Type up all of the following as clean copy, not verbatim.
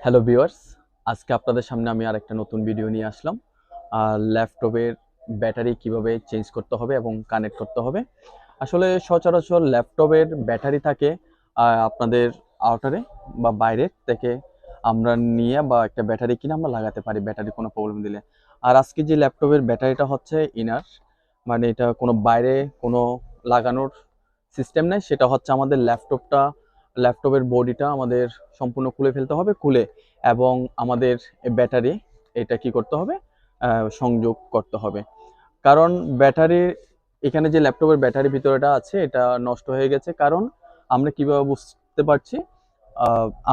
Hello viewers, আজকে আপনাদের সামনে আমি আরেকটা নতুন ভিডিও নিয়ে আসলাম। ল্যাপটপের ব্যাটারি কিভাবে চেঞ্জ করতে হবে এবং কানেক্ট করতে হবে। আসলে সচরাচর ল্যাপটপের ব্যাটারি থাকে আপনাদের আউটারে বা বাইরের থেকে আমরা নিয়ে বা একটা ব্যাটারি কিনে আমরা লাগাতে পারি ব্যাটারি কোনো প্রবলেম দিলে। আর আজকে যে ল্যাপটপের ব্যাটারিটা হচ্ছে ইনার, মানে এটা কোনো বাইরে কোনো লাগানোর সিস্টেম নেই। সেটা হচ্ছে আমাদের ল্যাপটপের বডিটা আমাদের সম্পূর্ণ খুলে ফেলতে হবে, খুলে এবং আমাদের ব্যাটারি এটা কি করতে হবে, সংযোগ করতে হবে। কারণ ব্যাটারি এখানে যে ল্যাপটপের ব্যাটারি ভিতরেটা আছে এটা নষ্ট হয়ে গেছে। কারণ আমরা কিভাবে বুঝতে পারছি,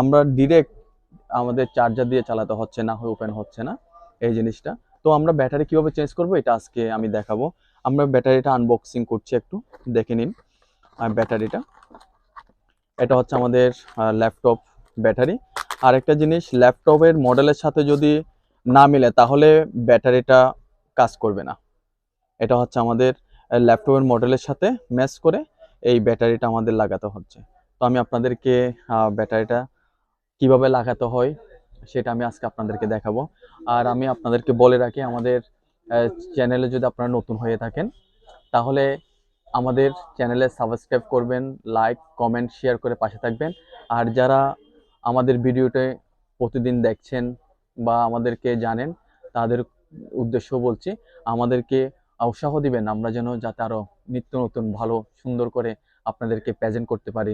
আমরা ডিরেক্ট আমাদের চার্জার দিয়ে চালাতে হচ্ছে, না হয় ওপেন হচ্ছে না এই জিনিসটা। তো আমরা ব্যাটারি কিভাবে চেঞ্জ করব এটা আজকে আমি দেখাবো। আমরা ব্যাটারিটা আনবক্সিং করছি, একটু দেখে নিন। ব্যাটারিটা এটা হচ্ছে আমাদের ল্যাপটপ ব্যাটারি। আর একটা জিনিস, ল্যাপটপের মডেলের সাথে যদি না মিলে তাহলে ব্যাটারিটা কাজ করবে না। এটা হচ্ছে আমাদের ল্যাপটপের মডেলের সাথে ম্যাচ করে এই ব্যাটারিটা আমাদের লাগাতে হচ্ছে। তো আমি আপনাদেরকে ব্যাটারিটা কিভাবে লাগাতে হয় সেটা আমি আজকে আপনাদেরকে দেখাবো। আর আমি আপনাদেরকে বলে রাখি, আমাদের চ্যানেলে যদি আপনারা নতুন হয়ে থাকেন তাহলে আমাদের চ্যানেলে সাবস্ক্রাইব করবেন, লাইক কমেন্ট শেয়ার করে পাশে থাকবেন। আর যারা আমাদের ভিডিওতে প্রতিদিন দেখছেন বা আমাদেরকে জানেন তাদের উদ্দেশ্য বলছি, আমাদেরকে উৎসাহ দিবেন আমরা যেন যাতে আরও নিত্য নতুন ভালো সুন্দর করে আপনাদেরকে প্রেজেন্ট করতে পারি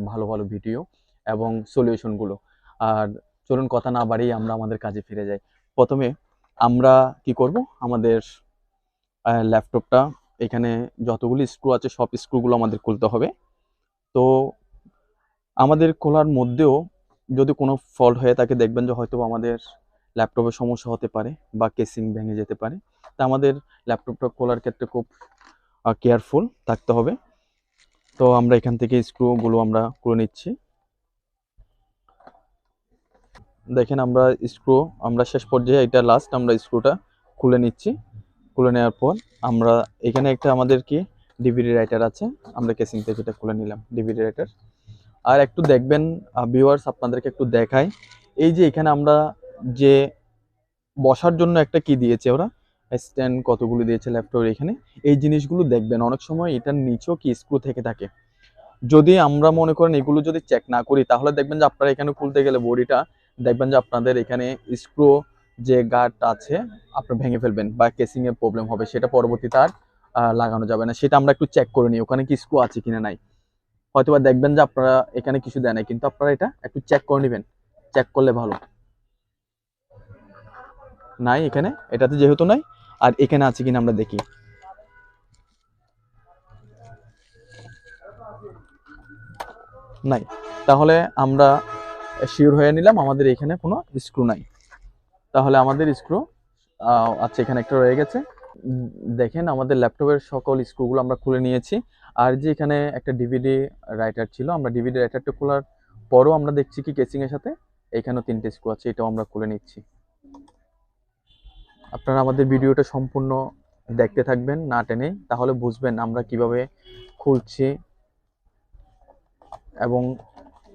ভালো ভালো ভিডিও এবং সলিউশনগুলো। আর চলুন কথা না বাড়িয়ে আমরা আমাদের কাজে ফিরে যাই। প্রথমে আমরা কি করব, আমাদের ল্যাপটপটা এখানে যতগুলি স্ক্রু আছে সব স্ক্রুগুলো আমাদের খুলতে হবে। তো আমাদের খোলার মধ্যেও যদি কোনো ফল্ট হয়ে থাকে, দেখবেন যে হয়তো আমাদের ল্যাপটপের সমস্যা হতে পারে বা কেসিং ভেঙে যেতে পারে। তা আমাদের ল্যাপটপটা খোলার ক্ষেত্রে খুব কেয়ারফুল থাকতে হবে। তো আমরা এখান থেকে স্ক্রুগুলো আমরা খুলে নিচ্ছি। দেখেন আমরা শেষ পর্যায়ে, এটা লাস্ট, আমরা স্ক্রুটা খুলে নিচ্ছি। খুলে নেওয়ার পর আমরা এখানে একটা আমাদের কি ডিভিডি রাইটার আছে, আমরা কেসিং থেকে এটা খুলে নিলাম ডিভিডি রাইটার। আর একটু দেখবেন ভিউয়ার্স, আপনাদেরকে একটু দেখাই, এই যে এখানে আমরা যে বসার জন্য একটা কি দিয়েছে ওরা, স্ট্যান্ড কতগুলো দিয়েছে ল্যাপটপের এখানে, এই জিনিসগুলো দেখবেন অনেক সময় এটার নিচেও কি স্ক্রু থেকে থাকে। যদি আমরা মনে করেন এগুলো যদি চেক না করি তাহলে দেখবেন যে আপনারা এখানে খুলতে গেলে বডিটা দেখবেন যে আপনাদের এখানে স্ক্রু যে গার্ড আছে আপনি ভেঙে ফেলবেন বা কেসিং এর প্রবলেম হবে, সেটা পরবর্তীতে আর লাগানো যাবে না। সেটা আমরা একটু চেক করে নিই ওখানে কি স্ক্রু আছে কিনা নাই। হয়তোবা দেখবেন যে আপনারা এখানে কিছু দেয় নাই, কিন্তু আপনারা এটা একটু চেক করে নেবেন, চেক করলে ভালো। নাই এখানে, এটাতে যেহেতু নাই, আর এখানে আছে কিনা আমরা দেখি। নাই, তাহলে আমরা শিওর হয়ে নিলাম আমাদের এখানে কোনো স্ক্রু নাই। তাহলে আমাদের স্ক্রু আচ্ছা এখানে একটা রয়ে গেছে। উম, দেখেন আমাদের ল্যাপটপের সকল স্ক্রুগুলো আমরা খুলে নিয়েছি। আর যে এখানে একটা ডিভিডি রাইটার ছিল, আমরা ডিভিডি রাইটারটা খোলার পরও আমরা দেখছি কি কেসিং এর সাথে এখানেও 3টে স্ক্রু আছে, এটাও আমরা খুলে নিচ্ছি। আপনারা আমাদের ভিডিওটা সম্পূর্ণ দেখতে থাকবেন না টেনে, তাহলে বুঝবেন আমরা কিভাবে খুলছি এবং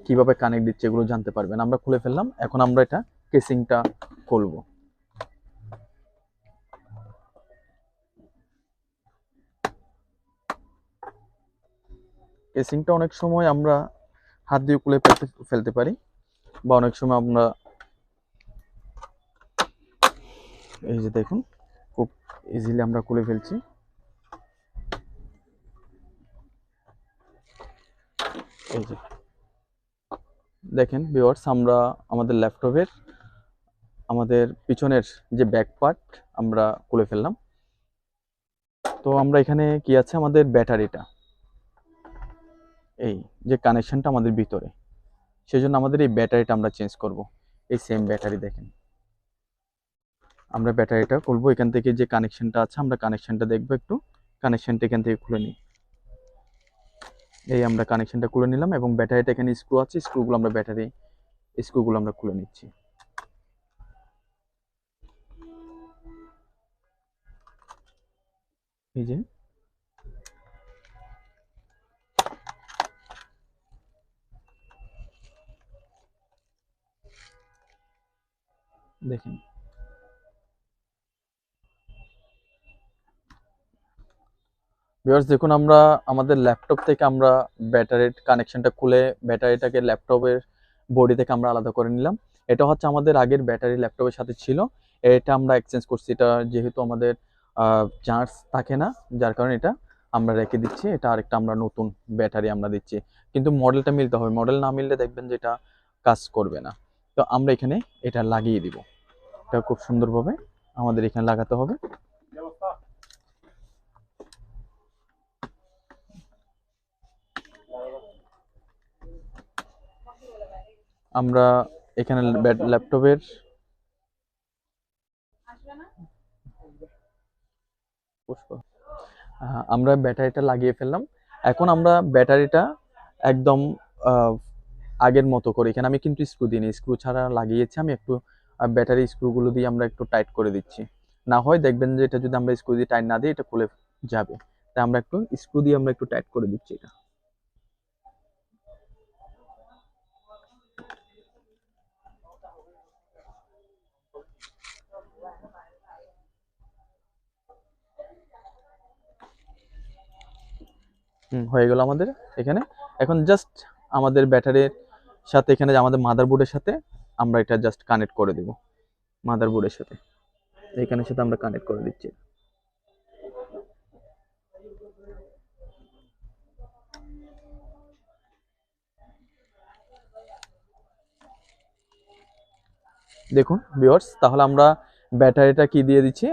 কিভাবে কানেক্ট দিচ্ছি, এগুলো জানতে পারবেন। আমরা খুলে ফেললাম, এখন আমরা এটা কেসিংটা খুলবো। কেসিংটা অনেক সময় আমরা হাত দিয়ে খুলে ফেলতে পারি, বা অনেক সময় আমরা এই যে দেখুন খুব ইজিলি আমরা খুলে ফেলছি। এই যে দেখেন ভিউয়ার্স, আমরা আমাদের ল্যাপটপের আমাদের পিছনের যে ব্যাক পার্ট আমরা খুলে ফেললাম। তো আমরা এখানে কি আছে, আমাদের ব্যাটারিটা, এই যে কানেকশনটা আমাদের ভিতরে, সেজন্য আমাদের এই ব্যাটারিটা আমরা চেঞ্জ করব। এই সেম ব্যাটারি দেখেন, আমরা ব্যাটারিটা খুলবো। এখান থেকে যে কানেকশনটা আছে আমরা কানেকশনটা দেখবো একটু। কানেকশনটা এখান থেকে খুলে নিই। এই আমরা কানেকশনটা খুলে নিলাম এবং ব্যাটারিটা এখানে স্ক্রু আছে, স্ক্রুগুলো আমরা খুলে নিচ্ছি। এই যে দেখেন ভিউয়ার্স, দেখুন আমরা আমাদের ল্যাপটপ থেকে আমরা ব্যাটারির কানেকশনটা খুলে ব্যাটারিটাকে ল্যাপটপের বডি থেকে আমরা আলাদা করে নিলাম। এটা হচ্ছে আমাদের আগের ব্যাটারি ল্যাপটপের সাথে ছিল, এটা আমরা এক্সচেঞ্জ করছি। এটা যেহেতু আমাদের চার্জ থাকে না, যার কারণে এটা আমরা রেখে দিচ্ছি। এটা আরেকটা আমরা নতুন ব্যাটারি আমরা দিচ্ছি, কিন্তু মডেলটা মিলতে হবে। মডেল না মিললে দেখবেন যে এটা কাজ করবে না। তো আমরা এখানে এটা লাগিয়ে দিব। এটা খুব সুন্দরভাবে আমাদের এখানে লাগাতে হবে। আমরা এখানে ল্যাপটপের আমরা ব্যাটারিটা লাগিয়ে ফেললাম। এখন আমরা ব্যাটারিটা একদম আহ, আগের মতো করে, এখানে আমি কিন্তু স্ক্রু দিইনি, স্ক্রু ছাড়া লাগিয়েছি। আমি একটু ব্যাটারি স্ক্রুগুলো দিয়ে আমরা একটু টাইট করে দিচ্ছি। না হয় দেখবেন যে এটা যদি আমরা স্ক্রু দিয়ে টাইট না দিই এটা খুলে যাবে। তাই আমরা একটু স্ক্রু দিয়ে আমরা একটু টাইট করে দিচ্ছি এটা। হয়ে গেল আমাদের এখানে। এখন জাস্ট আমাদের ব্যাটারির সাথে, এখানে যে আমাদের মাদারবোর্ডের সাথে আমরা এটা জাস্ট কানেক্ট করে দেব। মাদারবোর্ডের সাথে এখানের সাথে আমরা কানেক্ট করে দিচ্ছি। দেখুন ভিউয়ার্স, তাহলে আমরা ব্যাটারিটা কি দিয়ে দিচ্ছি,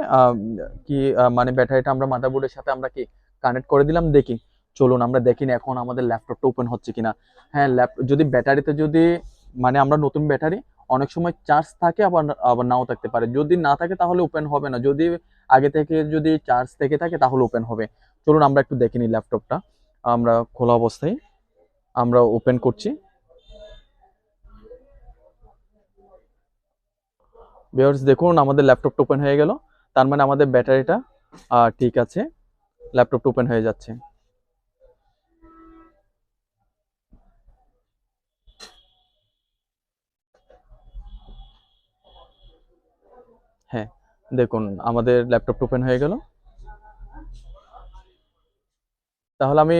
মানে ব্যাটারিটা আমরা মাদারবোর্ডের সাথে আমরা কি কানেক্ট করে দিলাম। দেখি, চলুন আমরা দেখি না এখন আমাদের ল্যাপটপটা ওপেন হচ্ছে কিনা। হ্যাঁ, যদি ব্যাটারিতে যদি মানে আমরা নতুন ব্যাটারি, অনেক সময় চার্জ থাকে, আবার আবার নাও থাকতে পারে। যদি না থাকে তাহলে ওপেন হবে না, যদি আগে থেকে যদি চার্জ থেকে থাকে তাহলে ওপেন হবে। চলুন আমরা একটু দেখে নিই ল্যাপটপটা। আমরা খোলা অবস্থায় আমরা ওপেন করছি। ভিউয়ার্স, দেখুন আমাদের ল্যাপটপটা ওপেন হয়ে গেল। তার মানে আমাদের ব্যাটারিটা ঠিক আছে, ল্যাপটপটা ওপেন হয়ে যাচ্ছে। হ্যাঁ, দেখুন আমাদের ল্যাপটপটা ওপেন হয়ে গেল। তাহলে আমি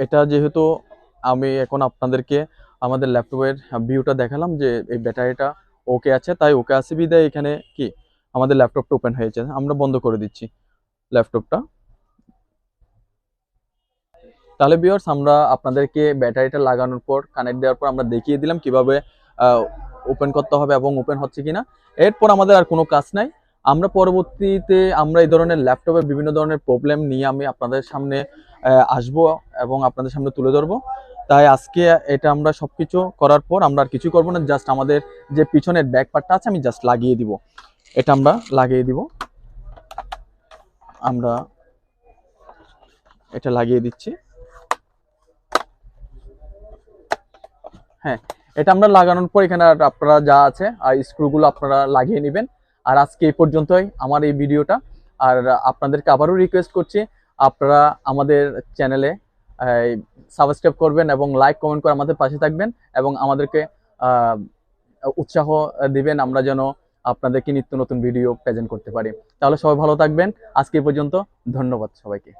এটা যেহেতু আমি এখন আপনাদেরকে আমাদের ল্যাপটপের ভিউটা দেখালাম যে এই ব্যাটারিটা ওকে আছে, তাই ওকে আছে বিদায় এখানে কি আমাদের ল্যাপটপটা ওপেন হয়েছে। আমরা বন্ধ করে দিচ্ছি ল্যাপটপটা। তাহলে ভিউয়ার্স, আমরা আপনাদেরকে ব্যাটারিটা লাগানোর পর, কানেক্ট দেওয়ার পর আমরা দেখিয়ে দিলাম কিভাবে ওপেন করতে হবে এবং ওপেন হচ্ছে কিনা। এরপর আমাদের আর কোনো কাজ নাই। আমরা পরবর্তীতে আমরা এই ধরনের ল্যাপটপের বিভিন্ন ধরনের প্রবলেম নিয়ে আমি আপনাদের সামনে আসবো এবং আপনাদের সামনে তুলে ধরবো। তাই আজকে এটা আমরা সবকিছু করার পর আমরা আর কিছু করবো না, জাস্ট আমাদের যে পিছনের ব্যাক পার্টটা আছে আমি জাস্ট লাগিয়ে দিব। এটা আমরা লাগিয়ে দিব। আমরা এটা লাগিয়ে দিচ্ছি। হ্যাঁ, এটা আমরা লাগানোর পর এখানে আর আপনারা যা আছে স্ক্রুগুলো আপনারা লাগিয়ে নেবেন। আর আজকে এই পর্যন্তই আমার এই ভিডিওটা। আর আপনাদেরকে আবারও রিকোয়েস্ট করছি, আপনারা আমাদের চ্যানেলে সাবস্ক্রাইব করবেন এবং লাইক কমেন্ট করে আমাদের পাশে থাকবেন এবং আমাদেরকে আহ, উৎসাহ দিবেন, আমরা যেন আপনাদেরকে নিত্য নতুন ভিডিও প্রেজেন্ট করতে পারি। তাহলে সবাই ভালো থাকবেন। আজকে এই পর্যন্ত, ধন্যবাদ সবাইকে।